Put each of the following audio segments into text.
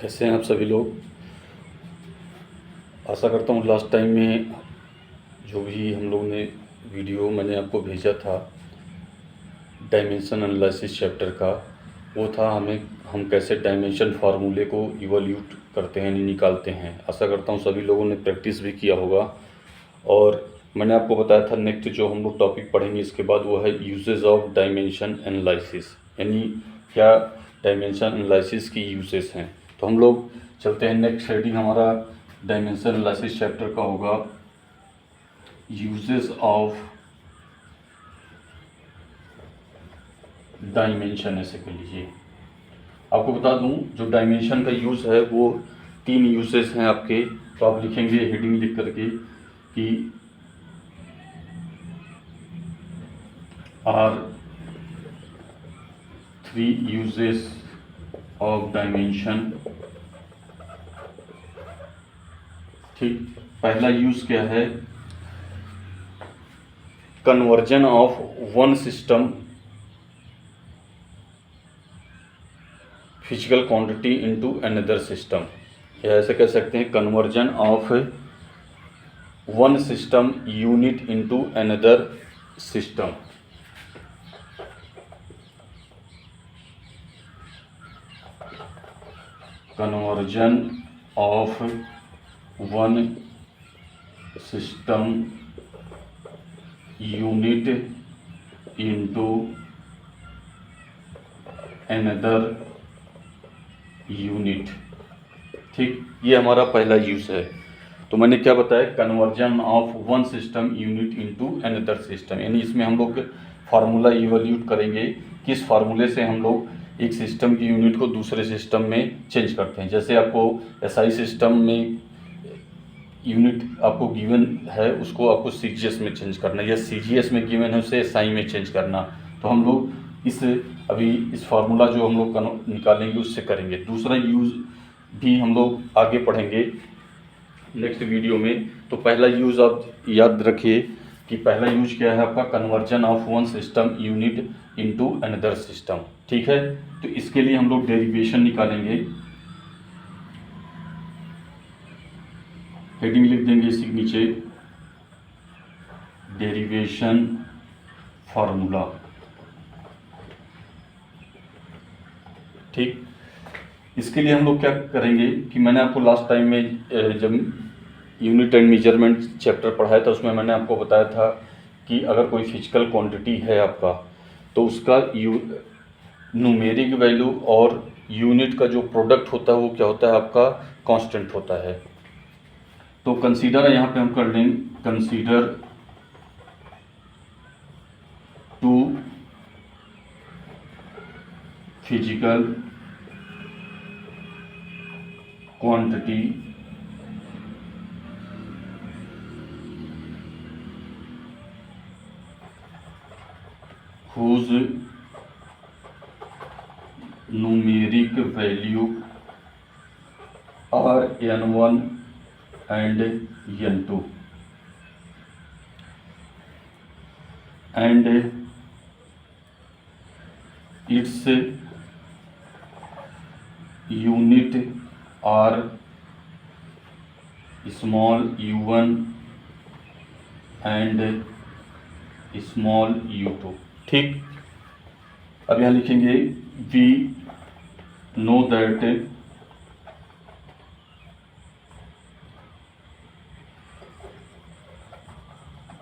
कैसे हैं आप सभी लोग। आशा करता हूँ लास्ट टाइम में जो भी हम लोग ने वीडियो मैंने आपको भेजा था डायमेंशन एनालिसिस चैप्टर का, वो था हम कैसे डायमेंशन फार्मूले को इवोल्यूट करते हैं, यानी निकालते हैं। आशा करता हूँ सभी लोगों ने प्रैक्टिस भी किया होगा। और मैंने आपको बताया था नेक्स्ट जो हम लोग टॉपिक पढ़ेंगे इसके बाद वो है यूजेस ऑफ डायमेंशन एनालिसिस, यानी क्या डायमेंशन एनालिसिस की यूजेस हैं। तो हम लोग चलते हैं, नेक्स्ट हेडिंग हमारा डायमेंशन एनालिसिस चैप्टर का होगा यूजेस ऑफ डायमेंशन। ऐसे कर लीजिए। आपको बता दूं जो डायमेंशन का यूज़ है वो 3 यूजेस हैं आपके। तो आप लिखेंगे हेडिंग लिख करके कि आर 3 यूजेस ऑफ डायमेंशन। ठीक, पहला यूज क्या है, conversion of one system physical quantity into another system, या ऐसे कह सकते हैं conversion of one system unit into another system. Conversion of one system unit into another unit. ठीक, ये हमारा पहला यूज है। तो मैंने क्या बताया, conversion of one system unit into another system, यानी इसमें हम लोग फार्मूला इवोल्यूट करेंगे, किस फार्मूले से हम लोग एक सिस्टम की यूनिट को दूसरे सिस्टम में चेंज करते हैं। जैसे आपको एसआई सिस्टम में यूनिट आपको गिवन है, उसको आपको सीजीएस में चेंज करना, या सीजीएस में गिवन है उसे एसआई में चेंज करना। तो हम लोग इस फार्मूला जो हम लोग निकालेंगे उससे करेंगे। दूसरा यूज़ भी हम लोग आगे पढ़ेंगे नेक्स्ट वीडियो में। तो पहला यूज़ आप याद रखिए कि पहला यूज क्या है आपका, conversion of one system unit into another system. ठीक है, तो इसके लिए हम लोग डेरिवेशन निकालेंगे। हेडिंग लिख देंगे इसके नीचे, डेरिवेशन फार्मूला। ठीक, इसके लिए हम लोग क्या करेंगे कि मैंने आपको लास्ट टाइम में जब यूनिट एंड मेजरमेंट चैप्टर पढ़ाया था उसमें मैंने आपको बताया था कि अगर कोई फिजिकल क्वांटिटी है आपका तो उसका न्यूमेरिक वैल्यू और यूनिट का जो प्रोडक्ट होता है वो क्या होता है आपका, कांस्टेंट होता है। तो कंसीडर यहाँ पे हम कर लेंगे, consider two physical quantity whose numeric value are n1 and n2 and its unit are small u1 and small u2। ठीक, अब यहाँ लिखेंगे we know that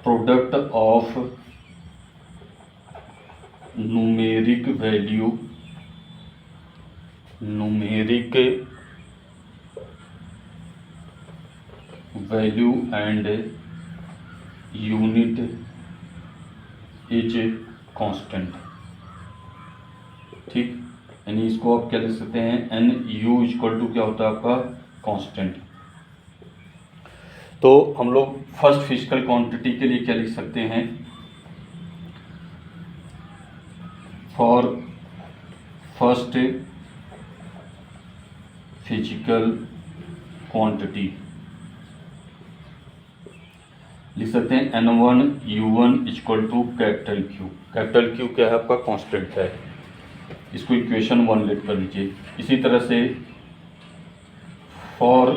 product of numeric value and unit is constant. ठीक, यानी इसको आप क्या लिख सकते हैं, एन यू इक्वल टू क्या होता है आपका, कांस्टेंट। तो हम लोग फर्स्ट फिजिकल क्वांटिटी के लिए क्या लिख सकते हैं, फॉर फर्स्ट फिजिकल क्वांटिटी लिख सकते हैं n1 u1 equal to capital Q. Capital Q क्या है आपका, कांस्टेंट है। इसको इक्वेशन 1 लिख कर लीजिए। इसी तरह से फॉर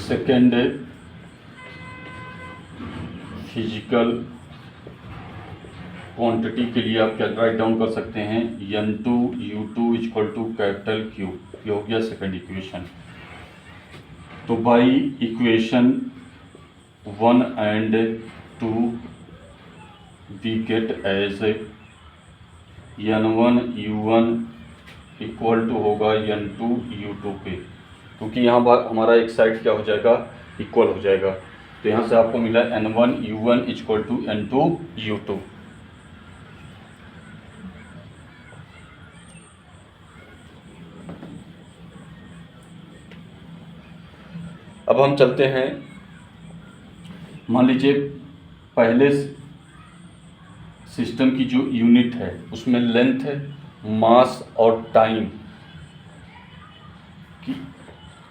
सेकेंड फिजिकल क्वांटिटी के लिए आप क्या राइट डाउन कर सकते हैं, N2 U2 equal to capital Q। ये हो गया सेकेंड इक्वेशन। तो by equation 1 and 2 we get as N1 U1 equal to होगा N2 U2 पे, क्योंकि यहाँ हमारा एक साइड क्या हो जाएगा, इक्वल हो जाएगा। तो यहाँ से आपको मिला N1 U1 equal to N2 U2। अब हम चलते हैं, मान लीजिए पहले सिस्टम की जो यूनिट है उसमें लेंथ, मास और टाइम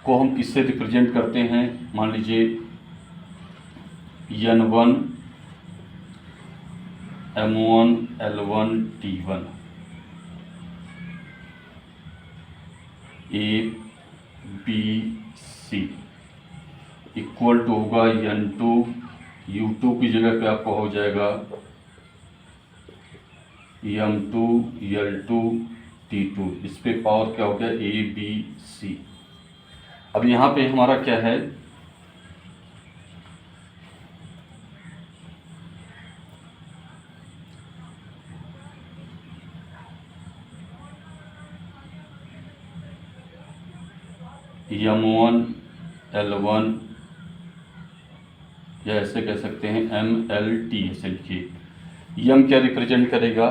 को हम किससे रिप्रेजेंट करते हैं। मान लीजिए N1 M1 L1 T1 A B C equal to होगा N2 U2 की जगह पे आपका हो जाएगा M2 L2 T2। इस पे पावर क्या हो गया, A B C। अब यहाँ पे हमारा क्या है, M1 L1 या ऐसे कह सकते हैं MLT ऐसे लिखिए। M क्या रिप्रेजेंट करेगा,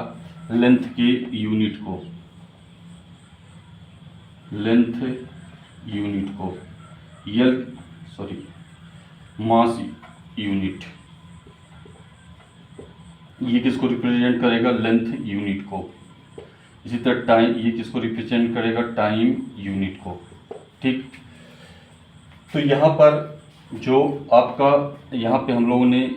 लेंथ के यूनिट को, लेंथ यूनिट को, मास यूनिट। ये किसको रिप्रेजेंट करेगा, लेंथ यूनिट को। इसी तरह टाइम, ये किसको रिप्रेजेंट करेगा, टाइम यूनिट को। ठीक, तो यहाँ पर जो आपका, यहाँ पे हम लोगों ने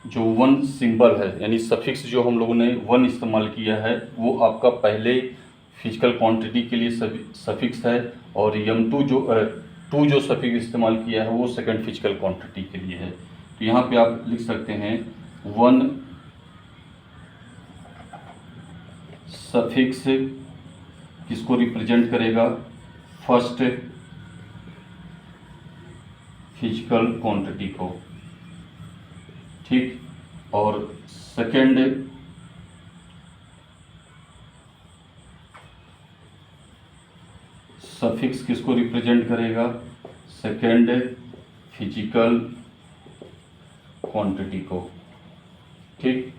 जो वन सिंबल है यानी सफिक्स जो हम लोगों ने वन इस्तेमाल किया है वो आपका पहले फिजिकल क्वांटिटी के लिए सफिक्स है, और M2 जो सफिक्स इस्तेमाल किया है वो सेकंड फिजिकल क्वांटिटी के लिए है। तो यहाँ पे आप लिख सकते हैं वन सफिक्स किसको रिप्रेजेंट करेगा, फर्स्ट फिजिकल क्वांटिटी को। ठीक, और सेकंड सफिक्स किसको रिप्रेजेंट करेगा, सेकंड फिजिकल क्वांटिटी को। ठीक,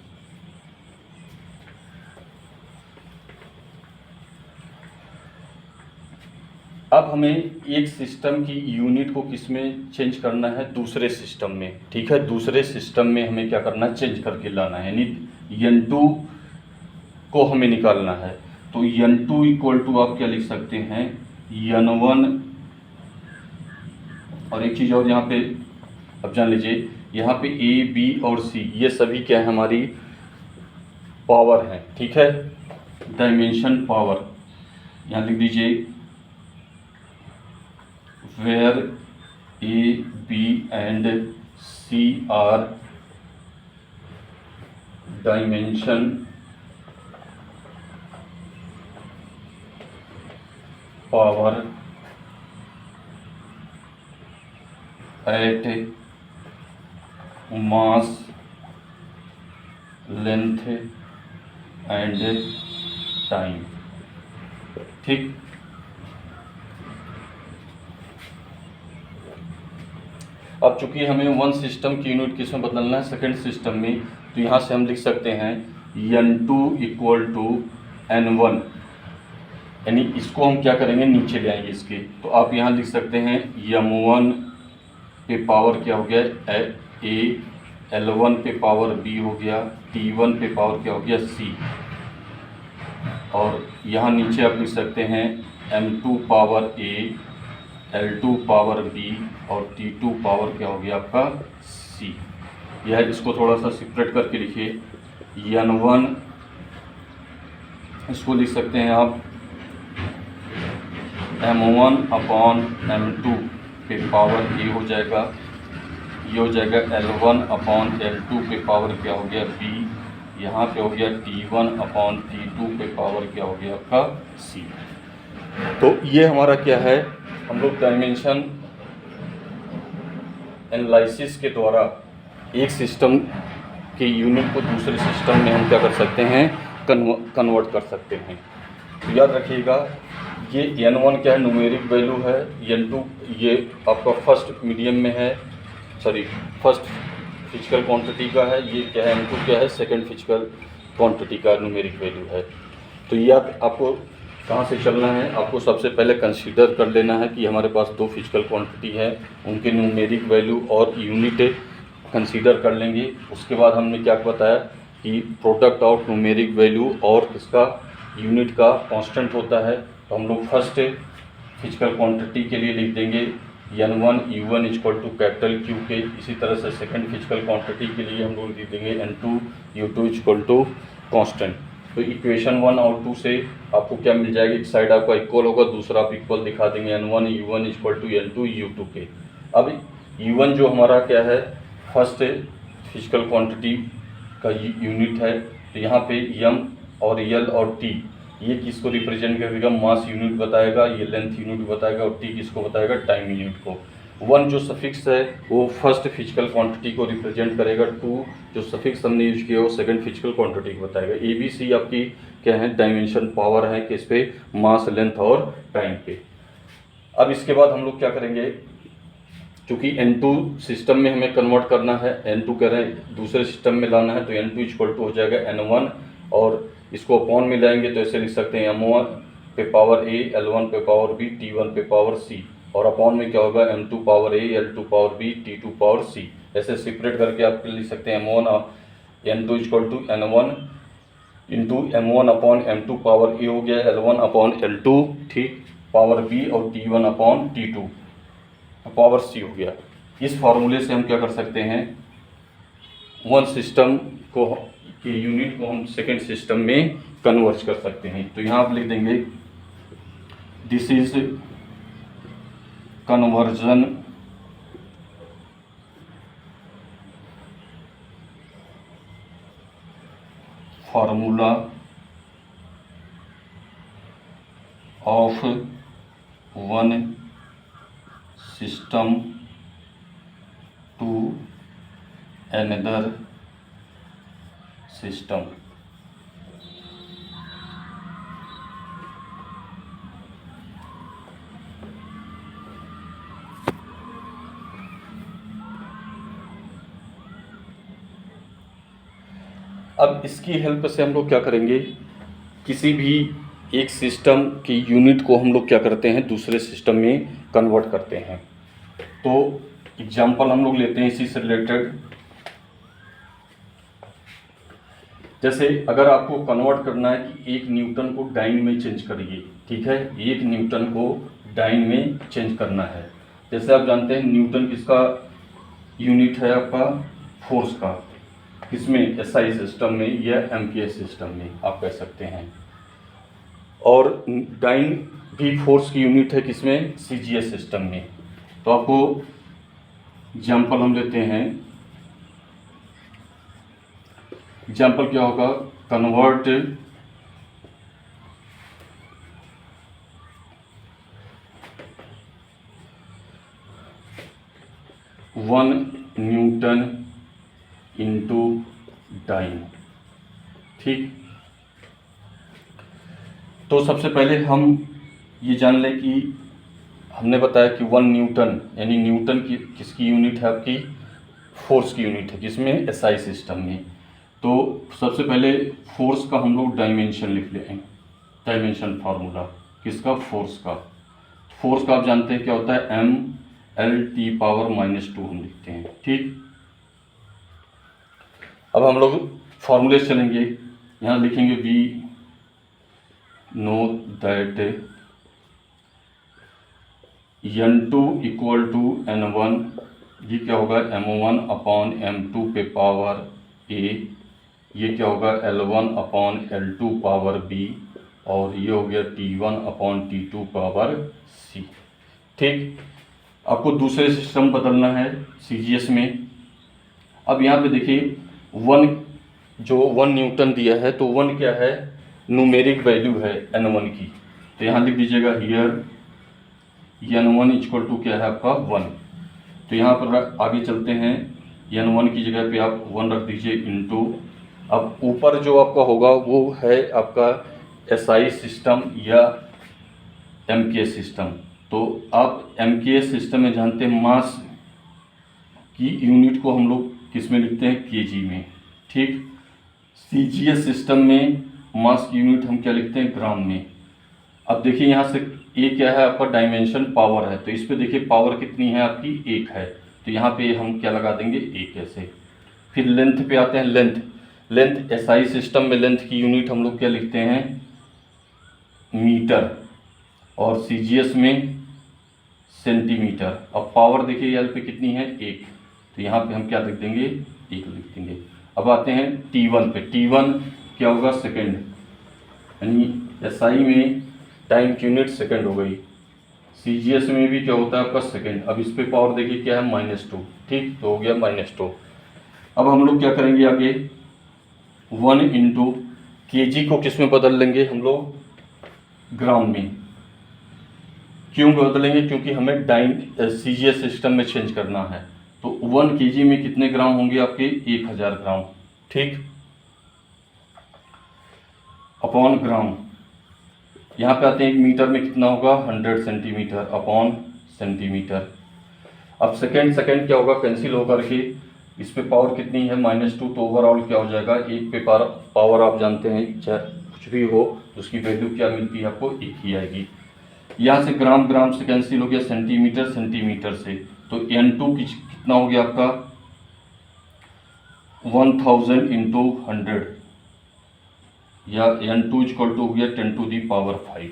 अब हमें एक सिस्टम की यूनिट को किस में चेंज करना है, दूसरे सिस्टम में। ठीक है, दूसरे सिस्टम में हमें क्या करना है, चेंज करके लाना है, यानी N2 को हमें निकालना है। तो N2 इक्वल टू आप क्या लिख सकते हैं, N1। और एक चीज़ और यहाँ पे अब जान लीजिए, यहाँ पे A B और C ये सभी क्या है, हमारी पावर है। ठीक है, डायमेंशन पावर यहाँ लिख दीजिए, where A, B and C are dimension power at mass length and time। ठीक, अब चूंकि हमें वन सिस्टम की यूनिट किस में बदलना है, सेकंड सिस्टम में, तो यहाँ से हम लिख सकते हैं N2 इक्वल टू N1, यानी इसको हम क्या करेंगे, नीचे ले आएंगे इसके। तो आप यहाँ लिख सकते हैं M1 पे पावर क्या हो गया, A, L1 पे पावर B हो गया, T1 पे पावर क्या हो गया, C। और यहाँ नीचे आप लिख सकते हैं M2 power A L2 power B और T2 पावर क्या हो गया आपका C। यह इसको थोड़ा सा सेपरेट करके लिखिए। N1 इसको लिख सकते हैं आप M1 अपॉन M2 पे पावर A हो जाएगा, ये हो जाएगा L1 अपॉन L2 पे पावर क्या हो गया B, यहाँ पे हो गया T1 अपॉन T2 पे पावर क्या हो गया आपका C। तो ये हमारा क्या है, हम लोग डायमेंशन एनालिसिस के द्वारा एक सिस्टम के यूनिट को दूसरे सिस्टम में हम क्या कर सकते हैं, कन्वर्ट कर सकते हैं। तो याद रखिएगा ये N1 क्या है, न्यूमेरिक वैल्यू है, N2 ये आपका फर्स्ट मीडियम में है, फर्स्ट फिजिकल क्वांटिटी का है, ये क्या है N2 क्या है, सेकंड फिजिकल क्वांटिटी का न्यूमेरिक वैल्यू है। तो ये आपको कहाँ से चलना है, आपको सबसे पहले कंसीडर कर लेना है कि हमारे पास दो फिजिकल क्वांटिटी है, उनके न्यूमेरिक वैल्यू और यूनिट कंसीडर कर लेंगे। उसके बाद हमने क्या बताया कि प्रोडक्ट ऑफ न्यूमेरिक वैल्यू और इसका यूनिट का कांस्टेंट होता है। तो हम लोग फर्स्ट फिजिकल क्वांटिटी के लिए लिख देंगे N1 U1 equal to capital Q के। इसी तरह से सेकंड फिजिकल क्वांटिटी के लिए हम लोग लिख देंगे N2 U2 equal to constant. तो इक्वेशन 1 और 2 से आपको क्या मिल जाएगा, एक साइड आपका इक्वल होगा, दूसरा आप इक्वल दिखा देंगे N1 U1 equal to N2 U2 के। अब U1 जो हमारा क्या है, फर्स्ट फिजिकल क्वांटिटी का यूनिट है, तो यहाँ पे M और L और T ये किसको रिप्रेजेंट करेगा, मास यूनिट बताएगा, ये लेंथ यूनिट बताएगा, और T किसको बताएगा, टाइम यूनिट को। 1 जो सफिक्स है वो फर्स्ट फिजिकल क्वांटिटी को रिप्रेजेंट करेगा, 2 जो सफिक्स हमने यूज किया वो सेकंड फिजिकल क्वांटिटी को बताएगा। ABC आपकी क्या है, डायमेंशन पावर है किस पे, मास, लेंथ और टाइम पे। अब इसके बाद हम लोग क्या करेंगे, क्योंकि N2 सिस्टम में हमें कन्वर्ट करना है, N2 कह रहे हैं दूसरे सिस्टम में लाना है, तो N2 इक्वल टू हो जाएगा N1 और इसको अपॉन में लाएंगे तो ऐसे लिख सकते हैं M1 पे पावर A, L1 पे पावर B, T1 पे पावर C, और अपॉन में क्या होगा M2 power A, L2 power B, T2 power C। ऐसे सेपरेट करके आप लिख सकते हैं M1 N2 equal to N1 into M1 upon M2 power A हो गया, L1 अपॉन L2 ठीक, पावर B और T1 upon T2 power C हो गया। इस फार्मूले से हम क्या कर सकते हैं, वन सिस्टम को के यूनिट को हम सेकेंड सिस्टम में कन्वर्ट कर सकते हैं। तो यहाँ आप लिख देंगे this is conversion formula of one system to another system. अब इसकी हेल्प से हम लोग क्या करेंगे, किसी भी एक सिस्टम की यूनिट को हम लोग क्या करते हैं, दूसरे सिस्टम में कन्वर्ट करते हैं। तो एग्जांपल हम लोग लेते हैं इसी से रिलेटेड। जैसे अगर आपको कन्वर्ट करना है कि 1 न्यूटन को डाइन में चेंज करिए, ठीक है, 1 न्यूटन को डाइन में चेंज करना है। जैसे आप जानते हैं न्यूटन किसका यूनिट है, आपका फोर्स का, किसमें, SI सिस्टम में या MPS सिस्टम में आप कह सकते हैं। और डाइन भी फोर्स की यूनिट है, किसमें, CGS सिस्टम में। तो आपको एग्जाम्पल हम लेते हैं, एग्जाम्पल क्या होगा, कन्वर्ट 1 न्यूटन इंटू डाइन, ठीक। तो सबसे पहले हम ये जान लें कि हमने बताया कि 1 न्यूटन यानी न्यूटन की किसकी यूनिट है, आपकी फोर्स की यूनिट है, किसमें, SI सिस्टम में। तो सबसे पहले फोर्स का हम लोग डायमेंशन लिख लें, डायमेंशन फार्मूला किसका, फोर्स का। फोर्स का आप जानते हैं क्या होता है, MLT पावर -2 हम लिखते हैं, ठीक। अब हम लोग फार्मूले चलेंगे, यहाँ लिखेंगे we know that n2 equal to n1, ये क्या होगा m1 अपॉन m2 पे पावर a, ये क्या होगा L1 upon L2 power b, और ये हो गया T1 upon T2 power c। ठीक, आपको दूसरे सिस्टम बदलना है CGS में। अब यहाँ पे देखिए 1 न्यूटन दिया है, तो 1 क्या है, न्यूमेरिक वैल्यू है n1 की, तो यहाँ लिख दीजिएगा हियर n1 इक्वल टू क्या है आपका 1। तो यहाँ पर आगे चलते हैं, n1 की जगह पे आप 1 रख दीजिए इनटू, अब ऊपर जो आपका होगा वो है आपका SI सिस्टम या MKS सिस्टम। तो आप MKS सिस्टम में जानते हैं मास की यूनिट को हम लोग किस में लिखते हैं, केजी में। ठीक, CGS सिस्टम में मास की यूनिट हम क्या लिखते हैं, ग्राम में। अब देखिए यहाँ से ये क्या है आपका डायमेंशन पावर है, तो इस पे देखिए पावर कितनी है आपकी, 1 है, तो यहाँ पे हम क्या लगा देंगे 1 ऐसे। फिर लेंथ पे आते हैं, लेंथ SI सिस्टम में लेंथ की यूनिट हम लोग क्या लिखते हैं, मीटर, और CGS में सेंटीमीटर। अब पावर देखिए एल पे कितनी है, 1, तो यहाँ पे हम क्या लिख देंगे, 1 लिख देंगे। अब आते हैं T1 पे, T1 क्या होगा, सेकेंड, यानी SI में टाइम की यूनिट सेकेंड हो गई, CGS में भी क्या होता है आपका सेकेंड। अब इस पे पावर देखिए क्या है, -2। ठीक, तो हो गया -2। अब हम लोग क्या करेंगे आगे, 1 इंटू केजी को किस में बदल लेंगे हम लोग, ग्राम में। क्यों बदलेंगे, क्योंकि हमें CGS सिस्टम में चेंज करना है। तो 1 केजी में कितने ग्राम होंगे आपके, 1000 ग्राम। ठीक, अपॉन ग्राम, यहाँ पे आते हैं 1 मीटर में कितना होगा, 100 सेंटीमीटर अपॉन सेंटीमीटर। अब सेकेंड क्या होगा, कैंसिल होकर के इस पे पावर कितनी है, -2, तो ओवरऑल क्या हो जाएगा, 1 पे पावर आप जानते हैं चाहे कुछ भी हो उसकी वैल्यू क्या मिलती है आपको, 1 ही आएगी। यहाँ से ग्राम से कैंसिल हो गया, सेंटीमीटर से, तो n2 कितना हो गया आपका, 1000 इंटू 100, या n2 इक्वल टू हो गया 10 टू दी पावर 5।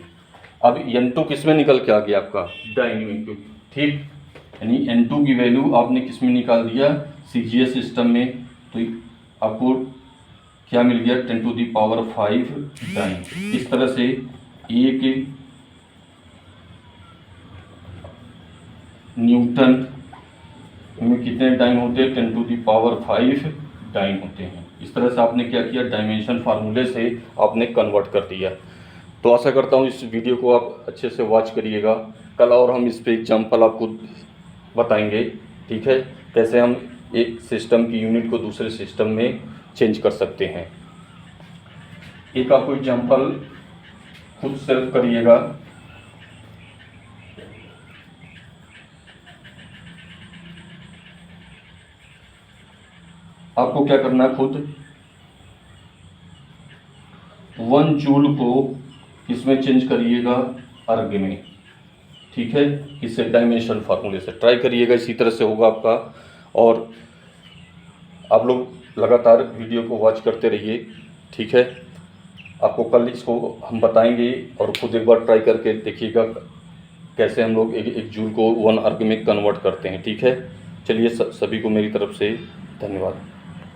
अब n2 किस में निकल के आ गया आपका, डाइन में। ठीक, यानी n2 की वैल्यू आपने किस में निकाल दिया, CGS सिस्टम में, तो आपको क्या मिल गया, 10 टू दी पावर 5 डाइन। इस तरह से एक न्यूटन में कितने डाइन होते हैं, 10 टू दी पावर 5 डाइन होते हैं। इस तरह से आपने क्या किया, डायमेंशन फार्मूले से आपने कन्वर्ट कर दिया। तो आशा करता हूँ इस वीडियो को आप अच्छे से वॉच करिएगा। कल और हम इस पे एग्जाम्पल आपको बताएंगे, ठीक है, कैसे हम एक सिस्टम की यूनिट को दूसरे सिस्टम में चेंज कर सकते हैं। एक आपको एग्जाम्पल खुद सेल्फ करिएगा। आपको क्या करना है, खुद 1 जूल को इसमें चेंज करिएगा अर्ग में। ठीक है, इसे डायमेंशन फार्मूले से ट्राई करिएगा, इसी तरह से होगा आपका। और आप लोग लगातार वीडियो को वॉच करते रहिए। ठीक है, आपको कल इसको हम बताएंगे और खुद एक बार ट्राई करके देखिएगा कैसे हम लोग एक जूल को 1 अर्ग में कन्वर्ट करते हैं। ठीक है, चलिए सभी को मेरी तरफ से धन्यवाद।